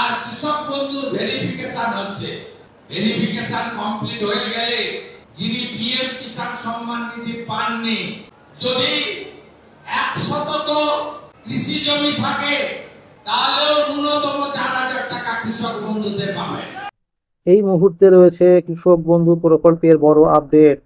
আর কৃষক বন্ধুর ভেরিফিকেশন হচ্ছে। ভেরিফিকেশন কমপ্লিট হয়ে গেলে যিনি পিএম কিষাণ সম্মান নিধি পাননি, যদি 100 কৃষি জমি থাকে তাহলেও ন্যূনতম 4,000 টাকা কৃষক বন্ধুতে পাবে। এই মুহূর্তে রয়েছে কৃষক বন্ধু প্রকল্পের বড় আপডেট।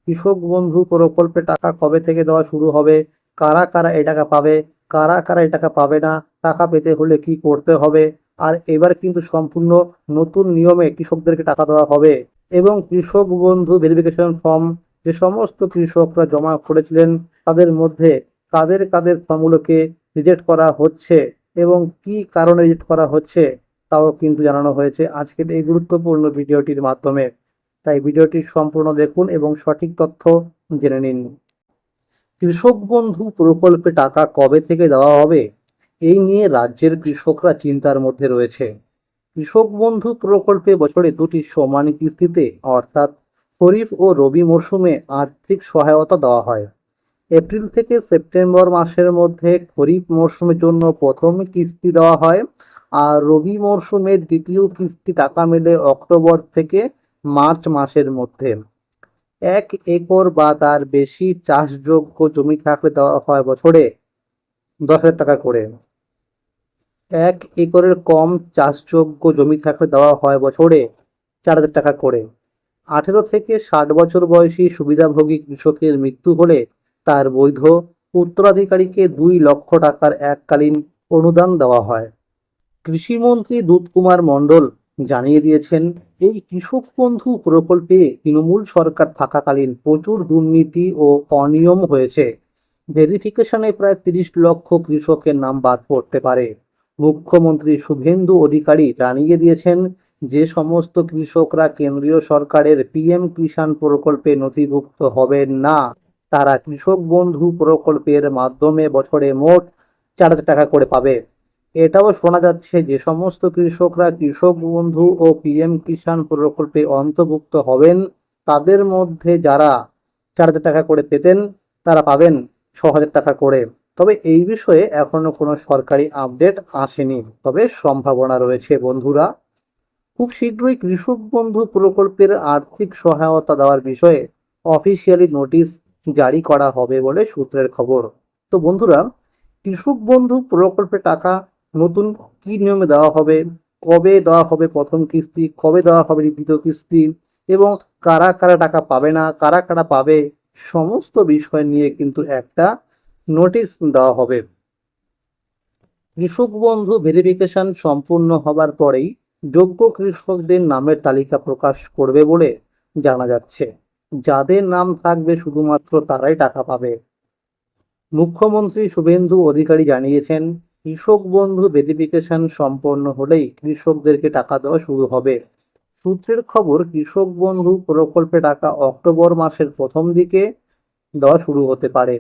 কৃষক বন্ধু প্রকল্পে টাকা কবে থেকে দেওয়া শুরু হবে, কারা কারা এই টাকা পাবে, কারা কারা এই টাকা পাবে না, টাকা পেতে হলে কি করতে হবে, আর এবার কিন্তু সম্পূর্ণ নতুন নিয়মে কৃষকদেরকে টাকা দেওয়া হবে। এবং কৃষক বন্ধু ভেরিফিকেশন ফর্ম যে সমস্ত কৃষকরা জমা করেছিলেন তাদের মধ্যে কাদের কাদের ফর্মগুলোকে রিজেক্ট করা হচ্ছে এবং কি কারণে রিজেক্ট করা হচ্ছে তাও কিন্তু জানানো হয়েছে আজকের এই গুরুত্বপূর্ণ ভিডিওটির মাধ্যমে। তাই ভিডিওটি সম্পূর্ণ দেখুন এবং সঠিক তথ্য জেনে নিন। কৃষক বন্ধু প্রকল্পে টাকা কবে থেকে দেওয়া হবে, এই নিয়ে রাজ্যের কৃষকরা চিন্তার মধ্যে রয়েছে। কৃষক বন্ধু প্রকল্পে বছরে দুটি সমান কিস্তিতে অর্থাৎ খরিফ ও রবি মরশুমে আর্থিক সহায়তা দেওয়া হয়। এপ্রিল থেকে সেপ্টেম্বর মাসের মধ্যে খরিফ মরশুমের জন্য প্রথম কিস্তি দেওয়া হয়, আর রবি মরশুমের দ্বিতীয় কিস্তি টাকা মেলে অক্টোবর থেকে মার্চ মাসের মধ্যে। 1 একর বা তার বেশি চাষযোগ্য জমি থাকলে দেওয়া হয় বছরে 10,000 টাকা করে। 1 একরের কম চাষযোগ্য জমি থাকলে দেওয়া হয় বছরে 4,000 টাকা করে। 18 থেকে 60 বছর বয়সী সুবিধাভোগী কৃষকের মৃত্যু হলে তার বৈধ উত্তরাধিকারীকে 2 লক্ষ টাকার এককালীন অনুদান দেওয়া হয়। কৃষিমন্ত্রী দুধকুমার মণ্ডল জানিয়ে দিয়েছেন, এই কৃষক বন্ধু প্রকল্পে তৃণমূল সরকার থাকাকালীন প্রচুর দুর্নীতি ও অনিয়ম হয়েছে। ভেরিফিকেশনে প্রায় 30 লক্ষ কৃষকের নাম বাদ পড়তে পারে। মুখ্যমন্ত্রী শুভেন্দু অধিকারী জানিয়ে দিয়েছেন, যে সমস্ত কৃষকরা কেন্দ্রীয় সরকারের পিএম কিষাণ প্রকল্পে নথিভুক্ত হবেন না তারা কৃষক বন্ধু প্রকল্পের মাধ্যমে বছরে মোট 4,000 টাকা করে পাবে। এটাও শোনা যাচ্ছে যে সমস্ত কৃষকরা কৃষক বন্ধু ও পিএম কিষাণ প্রকল্পে অন্তর্ভুক্ত হবেন তাদের মধ্যে যারা 4,000 টাকা করে পেতেন তারা পাবেন 6,000 টাকা করে। তবে এই বিষয়ে এখনো কোনো সরকারি আপডেট আসেনি, তবে সম্ভাবনা রয়েছে বন্ধুরা। খুব শীঘ্রই কৃষক বন্ধু প্রকল্পের আর্থিক সহায়তা দেওয়ার বিষয়ে অফিসিয়ালি নোটিশ জারি করা হবে বলে সূত্রের খবর। তো বন্ধুরা, কৃষক বন্ধু প্রকল্পে টাকা নতুন কি নিয়মে দেওয়া হবে, কবে দেওয়া হবে প্রথম কিস্তি, কবে দেওয়া হবে দ্বিতীয় কিস্তি এবং কারা কারা টাকা পাবে না, কারা কারা পাবে, সমস্ত বিষয় নিয়ে কিন্তু একটা নোটিশ দেওয়া হবে। কৃষক বন্ধু ভেরিফিকেশন সম্পূর্ণ হবার পরেই যোগ্য কৃষকদের নামের তালিকা প্রকাশ করবে বলে জানা যাচ্ছে। যাদের নাম থাকবে শুধুমাত্র তারাই টাকা পাবে। মুখ্যমন্ত্রী শুভেন্দু অধিকারী জানিয়েছেন, কৃষক বন্ধু ভেরিফিকেশন সম্পন্ন হলেই কৃষকদেরকে টাকা দেওয়া শুরু হবে। সূত্রের খবর, কৃষক বন্ধু প্রকল্পে টাকা অক্টোবর মাসের প্রথম দিকে দেওয়া শুরু হতে পারে।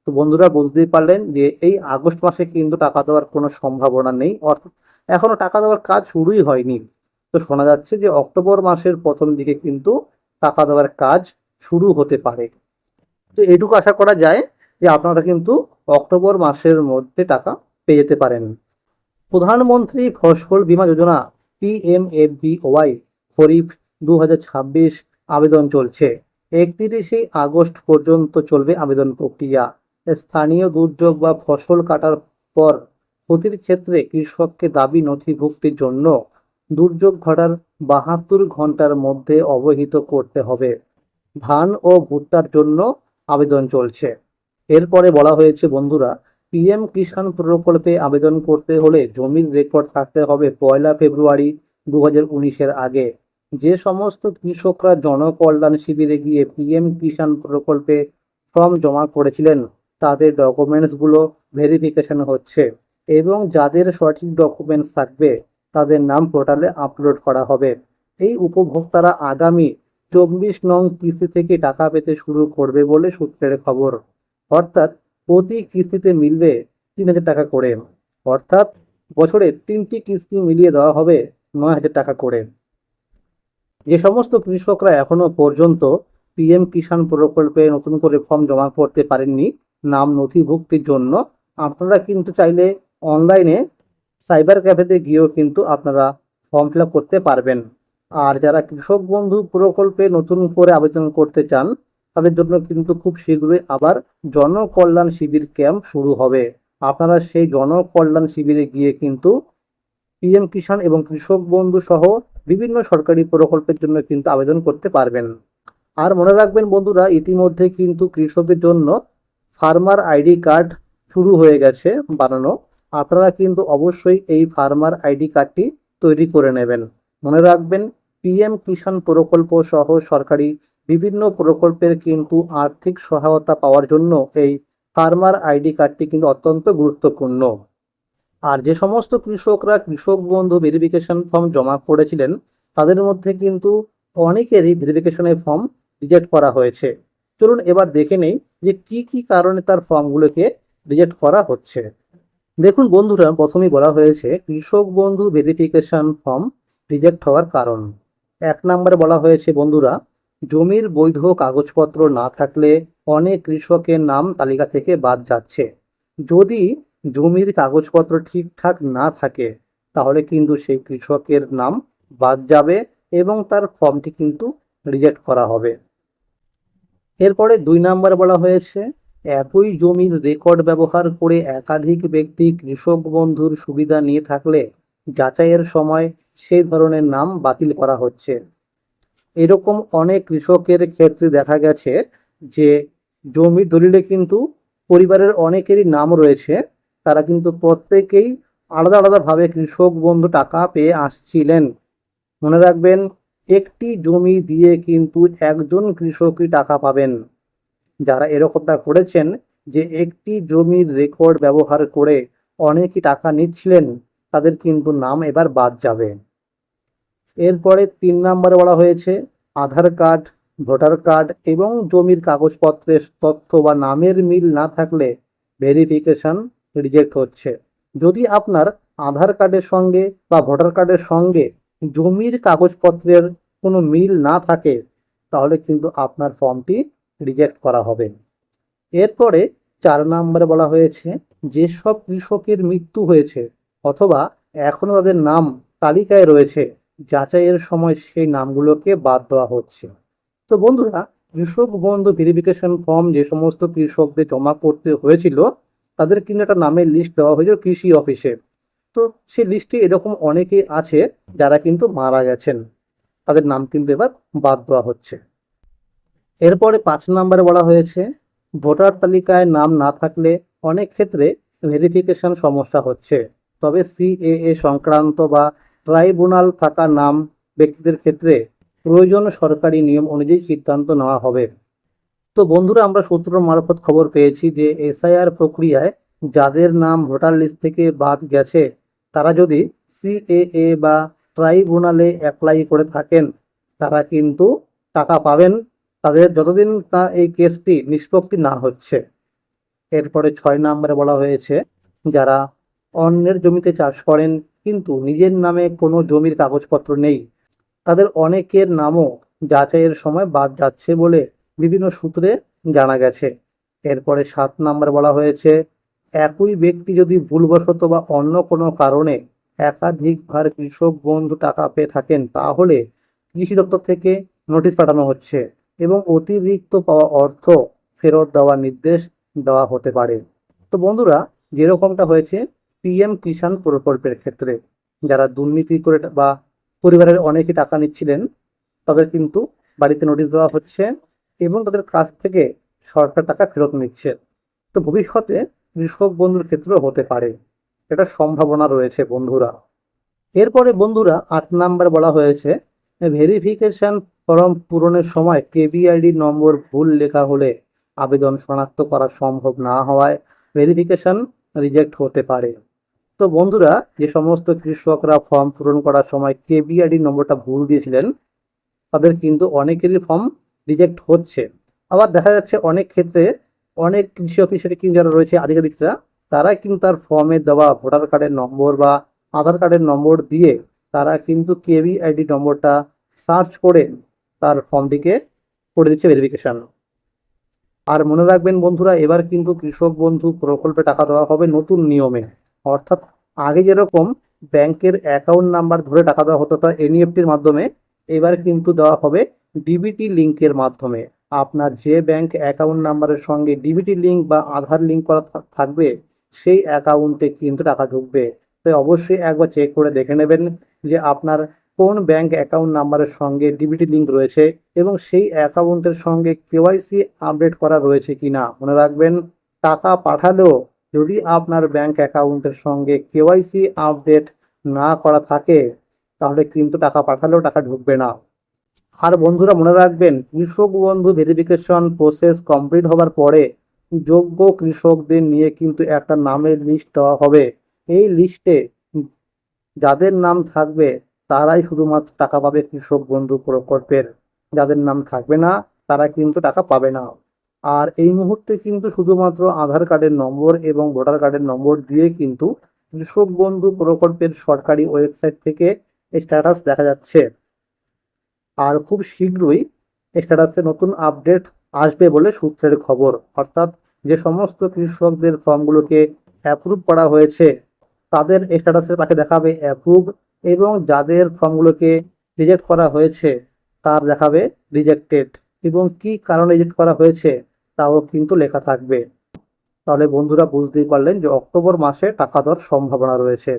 তো বন্ধুরা, বুঝতেই পারলেন যে এই আগস্ট মাসে কিন্তু টাকা দেওয়ার কোনো সম্ভাবনা নেই, অর্থাৎ এখনো টাকা দেওয়ার কাজ শুরুই হয়নি। তো শোনা যাচ্ছে যে অক্টোবর মাসের প্রথম দিকে কিন্তু টাকা দেওয়ার কাজ শুরু হতে পারে। তো এটুকু আশা করা যায় যে আপনারা কিন্তু অক্টোবর মাসের মধ্যে টাকা পেয়ে যেতে পারেন। প্রধানমন্ত্রী ফসল বীমা যোজনা PMFBY খরিফ 2026 আবেদন চলছে। 31শে আগস্ট পর্যন্ত চলবে আবেদন প্রক্রিয়া। স্থানীয় দুর্যোগ বা ফসল কাটার পর ক্ষতির ক্ষেত্রে কৃষককে দাবি নথিভুক্তির জন্য দুর্যোগ ঘটার 72 ঘন্টার মধ্যে অবহিত করতে হবে। ধান ও ভুট্টার জন্য আবেদন চলছে। এরপরে বলা হয়েছে বন্ধুরা, পিএম কিষাণ প্রকল্পে আবেদন করতে হলে জমির রেকর্ড থাকতে হবে 1 ফেব্রুয়ারি 2019-এর আগে। যে সমস্ত কৃষকরা জনকল্যাণ শিবিরে গিয়ে পিএম কিষাণ প্রকল্পে ফর্ম জমা করেছিলেন তাদের ডকুমেন্টসগুলো ভেরিফিকেশন হচ্ছে এবং যাদের সঠিক ডকুমেন্টস থাকবে তাদের নাম পোর্টালে আপলোড করা হবে। এই উপভোক্তারা আগামী 24 নং কিস্তি থেকে টাকা পেতে শুরু করবে বলে সূত্রের খবর। অর্থাৎ প্রতি কিস্তিতে মিলবে 3,000 টাকা করে, অর্থাৎ বছরে 3টি কিস্তি মিলিয়ে দেওয়া হবে 9,000 টাকা করে। যে সমস্ত কৃষকরা এখনো পর্যন্ত পিএম কিষাণ প্রকল্পে নতুন করে ফর্ম জমা করতে পারেননি নাম নথিভুক্তির জন্য, আপনারা কিন্তু চাইলে অনলাইনে সাইবার ক্যাফেতে গিয়েও কিন্তু আপনারা ফর্ম ফিল আপ করতে পারবেন। আর যারা কৃষক বন্ধু প্রকল্পে নতুন করে আবেদন করতে চান, তাদের জন্য কিন্তু খুব শীঘ্রই আবার জনকল্যাণ শিবির ক্যাম্প শুরু হবে। আপনারা সেই জনকল্যাণ শিবিরে গিয়ে কিন্তু পিএম কিষাণ এবং কৃষক বন্ধু সহ বিভিন্ন সরকারি প্রকল্পের জন্য কিন্তু আবেদন করতে পারবেন। আর মনে রাখবেন বন্ধুরা, ইতিমধ্যে কিন্তু কৃষকদের জন্য ফার্মার আইডি কার্ড শুরু হয়ে গেছে বানানো। আপনারা কিন্তু অবশ্যই এই ফার্মার আইডি কার্ডটি তৈরি করে নেবেন। মনে রাখবেন, পিএম কিষাণ প্রকল্প সহ সরকারি বিভিন্ন প্রকল্পের কিন্তু আর্থিক সহায়তা পাওয়ার জন্য এই ফার্মার আইডি কার্ডটি কিন্তু অত্যন্ত গুরুত্বপূর্ণ। আর যে সমস্ত কৃষকরা কৃষক বন্ধু ভেরিফিকেশন ফর্ম জমা করেছিলেন, তাদের মধ্যে কিন্তু অনেকেরই ভেরিফিকেশনের ফর্ম রিজেক্ট করা হয়েছে। চলুন এবার দেখে নেই যে কি কি কারণে তার ফর্মগুলোকে রিজেক্ট করা হচ্ছে। দেখুন বন্ধুরা, প্রথমেই বলা হয়েছে কৃষক বন্ধু ভেরিফিকেশন ফর্ম রিজেক্ট হওয়ার কারণ। 1 নম্বরে বলা হয়েছে বন্ধুরা, জমির বৈধ কাগজপত্র না থাকলে অনেক কৃষকের নাম তালিকা থেকে বাদ যাচ্ছে। যদি জমির কাগজপত্র ঠিকঠাক না থাকে, তাহলে কিন্তু সেই কৃষকের নাম বাদ যাবে এবং তার ফর্মটি কিন্তু রিজেক্ট করা হবে। এরপরে 2 নম্বরে বলা হয়েছে, একই জমির রেকর্ড ব্যবহার করে একাধিক ব্যক্তি কৃষক বন্ধুর সুবিধা নিয়ে থাকলে যাচাইয়ের সময় সেই ধরনের নাম বাতিল করা হচ্ছে। এরকম অনেক কৃষকের ক্ষেত্রে দেখা গেছে যে জমির দলিলে কিন্তু পরিবারের অনেকেরই নাম রয়েছে, তারা কিন্তু প্রত্যেকেই আলাদা আলাদাভাবে কৃষক বন্ধু টাকা পেয়ে আসছিলেন। মনে রাখবেন, একটি জমি দিয়ে কিন্তু একজন কৃষকই টাকা পাবেন। যারা এরকমটা করেছেন যে একটি জমির রেকর্ড ব্যবহার করে অনেকেই টাকা নিচ্ছিলেন, তাদের কিন্তু নাম এবার বাদ যাবে। এরপরে 3 নম্বরে বলা হয়েছে, আধার কার্ড, ভোটার কার্ড এবং জমির কাগজপত্রের তথ্য বা নামের মিল না থাকলে ভেরিফিকেশন রিজেক্ট হচ্ছে। যদি আপনার আধার কার্ডের সঙ্গে বা ভোটার কার্ডের সঙ্গে জমির কাগজপত্রের কোনো মিল না থাকে, তাহলে কিন্তু আপনার ফর্মটি রিজেক্ট করা হবে। এরপরে 4 নম্বরে বলা হয়েছে, যেসব কৃষকের মৃত্যু হয়েছে অথবা এখনও তাদের নাম তালিকায় রয়েছে, যাচাইয়ের সময় সেই নামগুলোকে বাদ দেওয়া হচ্ছে। তো বন্ধুরা, কৃষক বন্ধু ভেরিফিকেশন ফর্ম যে সমস্ত কৃষকদের জমা করতে হয়েছিল, তাদের কিন্তু একটা নামের লিস্ট দেওয়া হয়েছিল কৃষি অফিসে। তো সেই লিস্টে এরকম অনেকে আছে যারা কিন্তু মারা গেছেন, তাদের নাম কিন্তু এবার বাদ দেওয়া হচ্ছে। এরপরে 5 নম্বরে বলা হয়েছে, ভোটার তালিকায় নাম না থাকলে অনেক ক্ষেত্রে ভেরিফিকেশন সমস্যা হচ্ছে, তবে সিএএ সংক্রান্ত বা ট্রাইব্যুনাল থাকা নাম ব্যক্তিদের ক্ষেত্রে প্রয়োজন সরকারি নিয়ম অনুযায়ী সিদ্ধান্ত নেওয়া হবে। তো বন্ধুরা, আমরা সূত্র মারফত খবর পেয়েছি যে এসআইআর প্রক্রিয়ায় যাদের নাম ভোটার লিস্ট থেকে বাদ গেছে, তারা যদি সিএএ বা ট্রাইব্যুনালে অ্যাপ্লাই করে থাকেন, তারা কিন্তু টাকা পাবেন, তাদের যতদিন না এই কেসটি নিষ্পত্তি না হচ্ছে। এরপরে 6 নম্বরে বলা হয়েছে, যারা অন্যের জমিতে চাষ করেন কিন্তু নিজের নামে কোনো জমির কাগজপত্র নেই, তাদের অনেকের নামও যাচাইয়ের সময় বাদ যাচ্ছে বলে বিভিন্ন সূত্রে জানা গেছে। এরপরে 7 নম্বর বলা হয়েছে, একই ব্যক্তি যদি ভুলবশত বা অন্য কোনো কারণে একাধিকবার কৃষক বন্ধু টাকা পেয়ে থাকেন, তাহলে কৃষি দপ্তর থেকে নোটিশ পাঠানো হচ্ছে এবং অতিরিক্ত পাওয়া অর্থ ফেরত দেওয়ার নির্দেশ দেওয়া হতে পারে। তো বন্ধুরা, যেরকমটা হয়েছে পিএম কিষাণ প্রকল্পের ক্ষেত্রে, যারা দুর্নীতি করে বা পরিবারের অনেকে টাকা নিচ্ছিলেন, তাদের কিন্তু বাড়িতে নোটিশ দেওয়া হচ্ছে এবং তাদের কাছ থেকে সরকার টাকা ফেরত নিচ্ছে। তো ভবিষ্যতে কৃষক বন্ধুর ক্ষেত্রেও হতে পারে, এটা সম্ভাবনা রয়েছে বন্ধুরা। এরপরে বন্ধুরা 8 নম্বর বলা হয়েছে, ভেরিফিকেশন ফর্ম পূরণের সময় কেবিআইডি নম্বর ভুল লেখা হলে আবেদন শনাক্ত করা সম্ভব না হওয়ায় ভেরিফিকেশন রিজেক্ট হতে পারে। তো বন্ধুরা, যে সমস্ত কৃষকরা ফর্ম পূরণ করার সময় কেবিআইডি নম্বরটা ভুল দিয়েছিলেন, তাদের কিন্তু অনেকেরই ফর্ম রিজেক্ট হচ্ছে। আবার দেখা যাচ্ছে অনেক ক্ষেত্রে অনেক কৃষি অফিসারে কিন্তু যারা রয়েছে আধিকারিকরা, তারা কিন্তু তার ফর্মে দেওয়া ভোটার কার্ডের নম্বর বা আধার কার্ডের নম্বর দিয়ে তারা কিন্তু কেবিআইডি নম্বরটা সার্চ করে তার ফর্মটিকে করে দিচ্ছে ভেরিফিকেশন। আর মনে রাখবেন বন্ধুরা, এবার কিন্তু কৃষক বন্ধু প্রকল্পে টাকা দেওয়া হবে নতুন নিয়মে, অর্থাৎ আগে যেরকম ব্যাংকের অ্যাকাউন্ট নাম্বার ধরে টাকা দেওয়া হতো তা এনইএফটির মাধ্যমে, এবার কিন্তু দেওয়া হবে ডিবিটি লিঙ্কের মাধ্যমে। আপনার যে ব্যাংক অ্যাকাউন্ট নাম্বারের সঙ্গে ডিবিটি লিঙ্ক বা আধার লিঙ্ক করা থাকবে সেই অ্যাকাউন্টে কিন্তু টাকা ঢুকবে। তাই অবশ্যই একবার চেক করে দেখে নেবেন যে আপনার কোন ব্যাংক অ্যাকাউন্ট নাম্বারের সঙ্গে ডিবিটি লিঙ্ক রয়েছে এবং সেই অ্যাকাউন্টের সঙ্গে কেওয়াইসি আপডেট করা রয়েছে কিনা। মনে রাখবেন, টাকা পাঠালেও যদি আপনার ব্যাংক অ্যাকাউন্টের সঙ্গে কেওয়াইসি আপডেট না করা থাকে তাহলে কিন্তু টাকা পাঠালেও টাকা ঢুকবে না। আর বন্ধুরা মনে রাখবেন, কৃষক বন্ধু ভেরিফিকেশন প্রসেস কমপ্লিট হবার পরে যোগ্য কৃষকদের নিয়ে কিন্তু একটা নামের লিস্ট দেওয়া হবে। এই লিস্টে যাদের নাম থাকবে তারাই শুধুমাত্র টাকা পাবে কৃষক বন্ধু প্রকল্পের, যাদের নাম থাকবে না তারা কিন্তু টাকা পাবে না। আর এই মুহূর্তে কিন্তু শুধুমাত্র আধার কার্ডের নম্বর এবং ভোটার কার্ডের নম্বর দিয়ে কিন্তু কৃষক বন্ধু প্রকল্পের সরকারি ওয়েবসাইট থেকে স্ট্যাটাস দেখা যাচ্ছে। আর খুব শীঘ্রই স্ট্যাটাসে নতুন আপডেট আসবে বলে সূত্রের খবর। অর্থাৎ যে সমস্ত কৃষকদের ফর্মগুলোকে অ্যাপ্রুভ করা হয়েছে তাদের স্ট্যাটাসের পাশে দেখাবে অ্যাপ্রুভ, এবং যাদের ফর্মগুলোকে রিজেক্ট করা হয়েছে তার দেখাবে রিজেক্টেড, এবং কি কারণে রিজেক্ট করা হয়েছে তাও কিন্তু লেখা থাকবে। তাহলে বন্ধুরা বুঝতেই পারলেন যে অক্টোবর মাসে টাকা দেওয়ার সম্ভাবনা রয়েছে।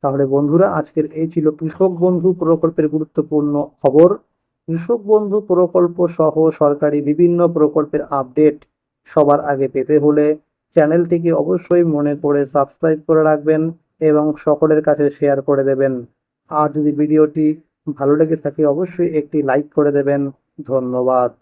তাহলে বন্ধুরা আজকের এই ছিল কৃষক বন্ধু প্রকল্পের গুরুত্বপূর্ণ খবর। কৃষক বন্ধু প্রকল্প সহ সরকারি বিভিন্ন প্রকল্পের আপডেট সবার আগে পেতে হলে চ্যানেলটিকে অবশ্যই মনে করে সাবস্ক্রাইব করে রাখবেন এবং সকলের কাছে শেয়ার করে দেবেন। আর যদি ভিডিওটি ভালো লেগে থাকে অবশ্যই একটি লাইক করে দেবেন। ধন্যবাদ।